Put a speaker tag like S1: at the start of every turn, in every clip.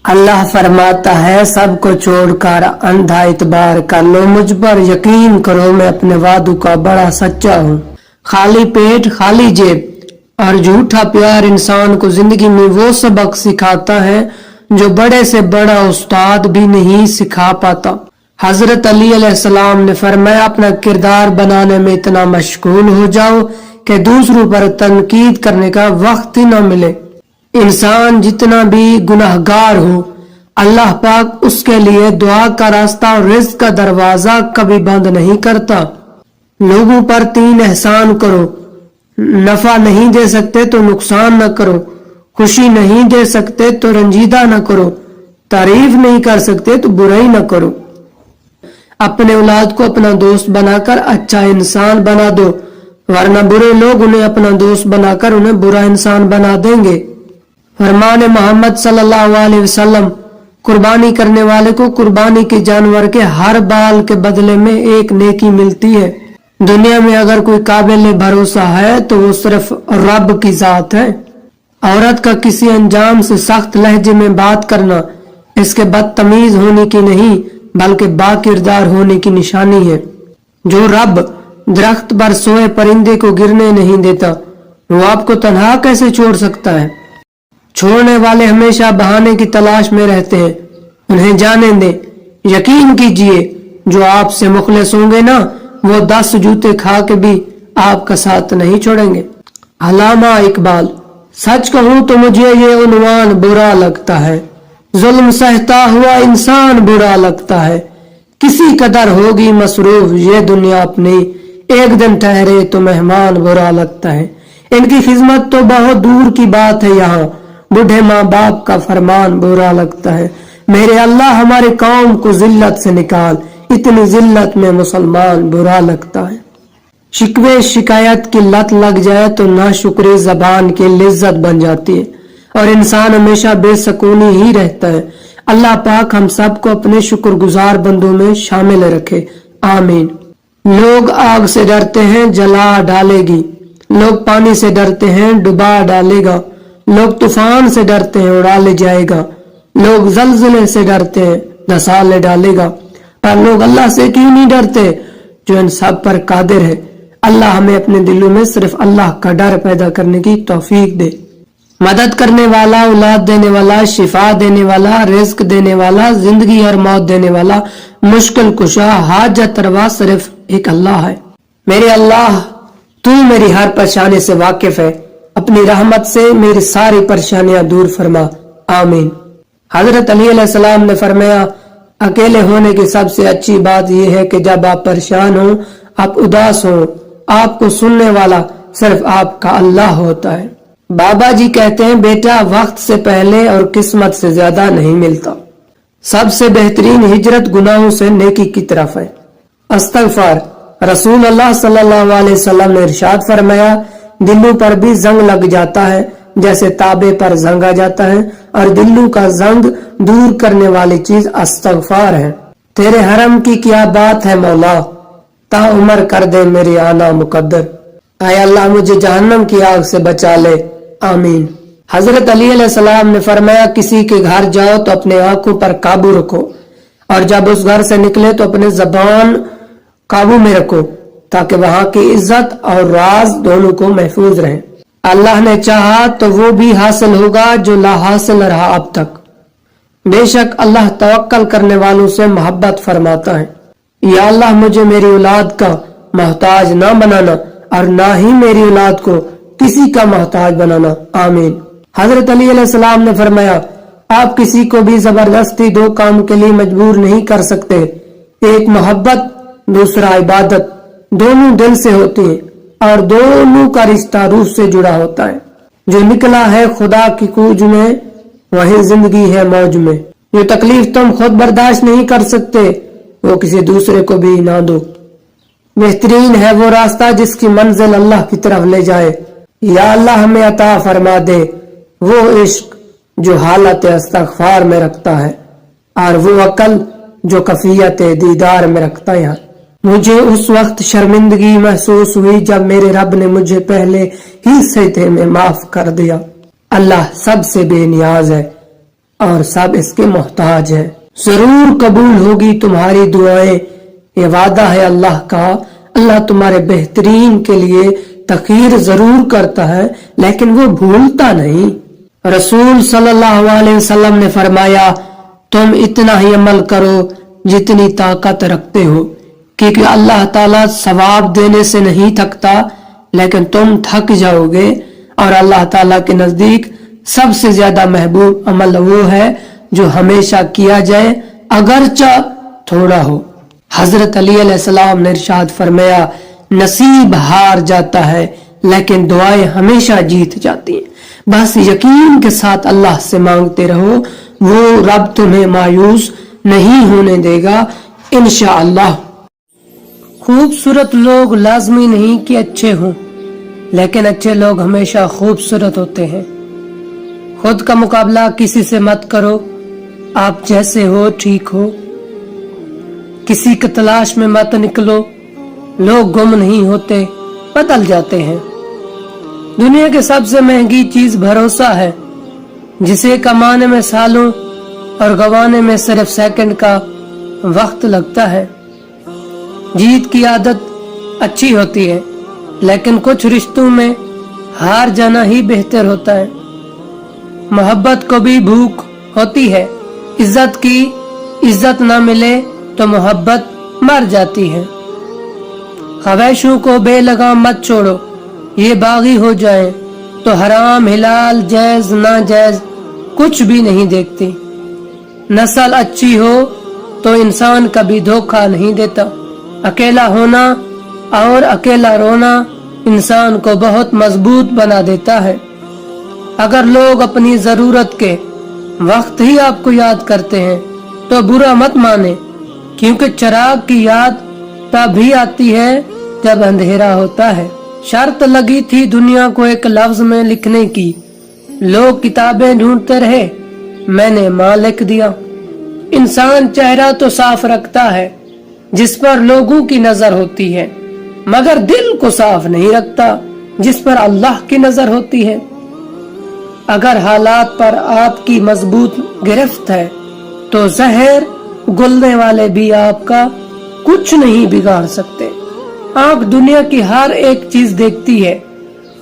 S1: اللہ فرماتا ہے سب کو چھوڑ کر اندھا اعتبار کر لو، مجھ پر یقین کرو میں اپنے وعدوں کا بڑا سچا ہوں۔ خالی پیٹ خالی جیب اور جھوٹا پیار انسان کو زندگی میں وہ سبق سکھاتا ہے جو بڑے سے بڑا استاد بھی نہیں سکھا پاتا۔ حضرت علی علیہ السلام نے فرمایا اپنا کردار بنانے میں اتنا مشغول ہو جاؤ کہ دوسروں پر تنقید کرنے کا وقت ہی نہ ملے۔ انسان جتنا بھی گناہگار ہو، اللہ پاک اس کے لیے دعا کا راستہ اور رزق کا دروازہ کبھی بند نہیں کرتا۔ لوگوں پر 3 احسان کرو، نفع نہیں دے سکتے تو نقصان نہ کرو، خوشی نہیں دے سکتے تو رنجیدہ نہ کرو، تعریف نہیں کر سکتے تو برائی نہ کرو۔ اپنے اولاد کو اپنا دوست بنا کر اچھا انسان بنا دو، ورنہ برے لوگ انہیں اپنا دوست بنا کر انہیں برا انسان بنا دیں گے۔ فرمان محمد صلی اللہ علیہ وسلم، قربانی کرنے والے کو قربانی کے جانور کے ہر بال کے بدلے میں ایک نیکی ملتی ہے۔ دنیا میں اگر کوئی قابل بھروسہ ہے تو وہ صرف رب کی ذات ہے۔ عورت کا کسی انجام سے سخت لہجے میں بات کرنا اس کے بدتمیز ہونے کی نہیں بلکہ با کردار ہونے کی نشانی ہے۔ جو رب درخت پر سوئے پرندے کو گرنے نہیں دیتا وہ آپ کو تنہا کیسے چھوڑ سکتا ہے؟ چھوڑنے والے ہمیشہ بہانے کی تلاش میں رہتے ہیں، انہیں جانے دیں۔ یقین کیجئے جو آپ سے مخلص ہوں گے نا وہ 10 جوتے کھا کے بھی آپ کا ساتھ نہیں چھوڑیں گے۔ علامہ اقبال۔ سچ کہوں تو مجھے یہ عنوان برا لگتا ہے، ظلم سہتا ہوا انسان برا لگتا ہے، کسی قدر ہوگی مصروف یہ دنیا اپنی، ایک دن ٹھہرے تو مہمان برا لگتا ہے۔ ان کی خدمت تو بہت دور کی بات ہے، یہاں بوڑھے ماں باپ کا فرمان برا لگتا ہے۔ میرے اللہ ہمارے قوم کو ذلت سے نکال، اتنی ذلت میں مسلمان برا لگتا ہے۔ شکوے شکایت کی لت لگ جائے تو ناشکری زبان کی لذت بن جاتی ہے اور انسان ہمیشہ بے سکونی ہی رہتا ہے۔ اللہ پاک ہم سب کو اپنے شکر گزار بندوں میں شامل رکھے، آمین۔ لوگ آگ سے ڈرتے ہیں جلا ڈالے گی، لوگ پانی سے ڈرتے ہیں ڈبا ڈالے گا، لوگ طوفان سے ڈرتے ہیں اڑا لے جائے گا، لوگ زلزلے سے ڈرتے ہیں دھسا لے ڈالے گا، پر لوگ اللہ سے کیوں نہیں ڈرتے جو ان سب پر قادر ہے۔ اللہ ہمیں اپنے دلوں میں صرف اللہ کا ڈر پیدا کرنے کی توفیق دے۔ مدد کرنے والا، اولاد دینے والا، شفا دینے والا، رزق دینے والا، زندگی اور موت دینے والا، مشکل کشا، حاجت روا صرف ایک اللہ ہے۔ میرے اللہ تو میری ہر پریشانی سے واقف ہے، اپنی رحمت سے میری ساری پریشانیاں دور فرما، آمین۔ حضرت علی علیہ السلام نے فرمایا اکیلے ہونے کی سب سے اچھی بات یہ ہے کہ جب آپ پریشان ہوں، آپ اداس ہوں، آپ کو سننے والا صرف آپ کا اللہ ہوتا ہے۔ بابا جی کہتے ہیں بیٹا وقت سے پہلے اور قسمت سے زیادہ نہیں ملتا، سب سے بہترین ہجرت گناہوں سے نیکی کی طرف ہے۔ استغفار۔ رسول اللہ صلی اللہ علیہ وسلم نے ارشاد فرمایا دلوں پر بھی زنگ لگ جاتا ہے جیسے تابے پر زنگ آ جاتا ہے، اور دلوں کا زنگ دور کرنے والی چیز استغفار ہے۔ تیرے حرم کی کیا بات ہے مولا، تا عمر کر دے میری آنا مقدر۔ اے اللہ مجھے جہنم کی آگ سے بچا لے، آمین۔ حضرت علی علیہ السلام نے فرمایا کسی کے گھر جاؤ تو اپنے آنکھوں پر قابو رکھو، اور جب اس گھر سے نکلے تو اپنے زبان قابو میں رکھو تاکہ وہاں کی عزت اور راز دونوں کو محفوظ رہیں۔ اللہ نے چاہا تو وہ بھی حاصل ہوگا جو لا حاصل رہا اب تک۔ بے شک اللہ توکل کرنے والوں سے محبت فرماتا ہے۔ یا اللہ مجھے میری اولاد کا محتاج نہ بنانا اور نہ ہی میری اولاد کو کسی کا محتاج بنانا، آمین۔ حضرت علی علیہ السلام نے فرمایا آپ کسی کو بھی زبردستی 2 کام کے لیے مجبور نہیں کر سکتے، ایک محبت دوسرا عبادت، دونوں دل سے ہوتی ہیں اور دونوں کا رشتہ روح سے جڑا ہوتا ہے۔ جو نکلا ہے خدا کی کوج میں وہی زندگی ہے موج میں۔ جو تکلیف تم خود برداشت نہیں کر سکتے وہ کسی دوسرے کو بھی نہ دو۔ بہترین ہے وہ راستہ جس کی منزل اللہ کی طرف لے جائے۔ یا اللہ ہمیں عطا فرما دے وہ عشق جو حالت استغفار میں رکھتا ہے اور وہ عقل جو کفیت دیدار میں رکھتا ہے۔ مجھے اس وقت شرمندگی محسوس ہوئی جب میرے رب نے مجھے پہلے ہی صحتے میں معاف کر دیا۔ اللہ سب سے بے نیاز ہے، اور سب اس کے محتاج ہیں۔ ضرور قبول ہوگی تمہاری دعائیں، یہ وعدہ ہے اللہ کا۔ اللہ تمہارے بہترین کے لیے تخیر ضرور کرتا ہے لیکن وہ بھولتا نہیں۔ رسول صلی اللہ علیہ وسلم نے فرمایا تم اتنا ہی عمل کرو جتنی طاقت رکھتے ہو، کیونکہ اللہ تعالیٰ ثواب دینے سے نہیں تھکتا، لیکن تم تھک جاؤ گے۔ اور اللہ تعالیٰ کے نزدیک سب سے زیادہ محبوب عمل وہ ہے جو ہمیشہ کیا جائے اگرچہ تھوڑا ہو۔ حضرت علی علیہ السلام نے ارشاد فرمایا نصیب ہار جاتا ہے لیکن دعائیں ہمیشہ جیت جاتی ہیں۔ بس یقین کے ساتھ اللہ سے مانگتے رہو، وہ رب تمہیں مایوس نہیں ہونے دے گا انشاءاللہ۔ خوبصورت لوگ لازمی نہیں کہ اچھے ہوں، لیکن اچھے لوگ ہمیشہ خوبصورت ہوتے ہیں۔ خود کا مقابلہ کسی سے مت کرو، آپ جیسے ہو ٹھیک ہو۔ کسی کی تلاش میں مت نکلو، لوگ گم نہیں ہوتے، بدل جاتے ہیں۔ دنیا کی سب سے مہنگی چیز بھروسہ ہے، جسے کمانے میں سالوں اور گوانے میں صرف سیکنڈ کا وقت لگتا ہے۔ جیت کی عادت اچھی ہوتی ہے، لیکن کچھ رشتوں میں ہار جانا ہی بہتر ہوتا ہے۔ محبت کو بھی بھوک ہوتی ہے، عزت کی عزت نہ ملے تو محبت مر جاتی ہے۔ خواہشوں کو بے لگام مت چھوڑو، یہ باغی ہو جائیں تو حرام حلال جائز ناجائز کچھ بھی نہیں دیکھتی۔ نسل اچھی ہو تو انسان کبھی دھوکہ نہیں دیتا۔ اکیلا ہونا اور اکیلا رونا انسان کو بہت مضبوط بنا دیتا ہے۔ اگر لوگ اپنی ضرورت کے وقت ہی آپ کو یاد کرتے ہیں تو برا مت مانے، کیونکہ چراغ کی یاد تب ہی آتی ہے جب اندھیرا ہوتا ہے۔ شرط لگی تھی دنیا کو ایک لفظ میں لکھنے کی، لوگ کتابیں ڈھونڈتے رہے، میں نے ماں لکھ دیا۔ انسان چہرہ تو صاف رکھتا ہے جس پر لوگوں کی نظر ہوتی ہے، مگر دل کو صاف نہیں رکھتا جس پر اللہ کی نظر ہوتی ہے۔ اگر حالات پر آپ کی مضبوط گرفت ہے تو زہر گلنے والے بھی آپ کا کچھ نہیں بگاڑ سکتے۔ آنکھ دنیا کی ہر ایک چیز دیکھتی ہے،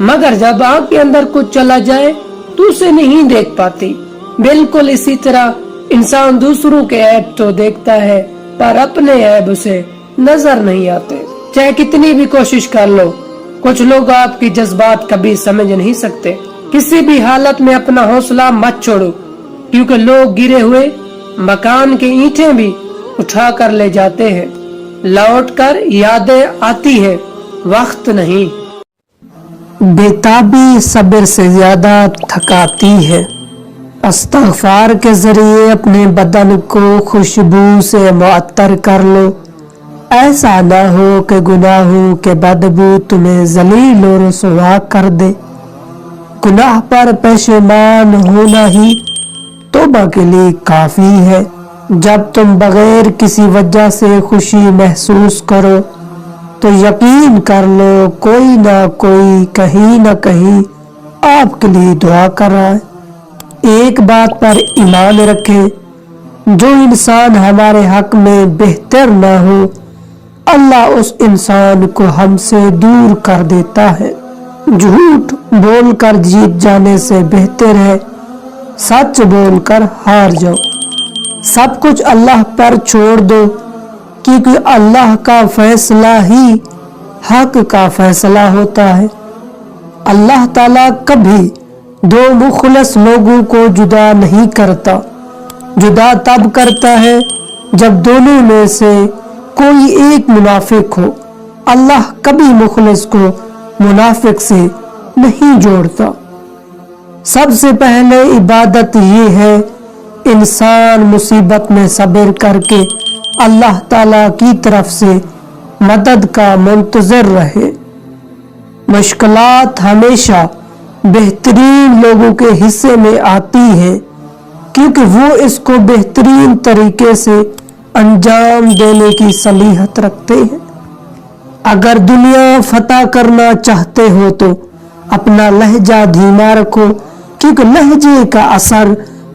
S1: مگر جب آنکھ کے اندر کچھ چلا جائے تو اسے نہیں دیکھ پاتی۔ بالکل اسی طرح انسان دوسروں کے عیب تو دیکھتا ہے پر اپنے عیب اسے نظر نہیں آتے، چاہے کتنی بھی کوشش کر لو۔ کچھ لوگ آپ کی جذبات کبھی سمجھ نہیں سکتے۔ کسی بھی حالت میں اپنا حوصلہ مت چھوڑو، کیونکہ لوگ گرے ہوئے مکان کی اینٹیں بھی اٹھا کر لے جاتے ہیں، لوٹ کر یادیں آتی ہیں، وقت نہیں۔
S2: بےتابی صبر سے زیادہ تھکاتی ہے۔ استغفار کے ذریعے اپنے بدن کو خوشبو سے معطر کر لو، ایسا نہ ہو کہ گناہوں کے بدبو تمہیں ذلیل و رسوا کر دے۔ گناہ پر پشیمان ہونا ہی توبہ کے لیے کافی ہے۔ جب تم بغیر کسی وجہ سے خوشی محسوس کرو تو یقین کر لو کوئی نہ کوئی کہیں نہ کہیں آپ کے لیے دعا کر رہا ہے۔ ایک بات پر ایمان رکھے، جو انسان ہمارے حق میں بہتر نہ ہو اللہ اس انسان کو ہم سے دور کر دیتا ہے۔ جھوٹ بول کر جیت جانے سے بہتر ہے سچ بول کر ہار جاؤ۔ سب کچھ اللہ پر چھوڑ دو، کیونکہ اللہ کا فیصلہ ہی حق کا فیصلہ ہوتا ہے۔ اللہ تعالیٰ کبھی دو مخلص لوگوں کو جدا نہیں کرتا، جدا تب کرتا ہے جب دونوں میں سے کوئی ایک منافق ہو۔ اللہ کبھی مخلص کو منافق سے نہیں جوڑتا۔ سب سے پہلے عبادت یہ ہے انسان مصیبت میں صبر کر کے اللہ تعالیٰ کی طرف سے مدد کا منتظر رہے۔ مشکلات ہمیشہ بہترین لوگوں کے حصے میں آتی ہیں، کیونکہ وہ اس کو بہترین طریقے سے انجام دینے کی صلاحیت رکھتے ہیں۔ اگر دنیا فتح کرنا چاہتے ہو تو اپنا لہجہ دھیما رکھو، کیونکہ لہجے کا اثر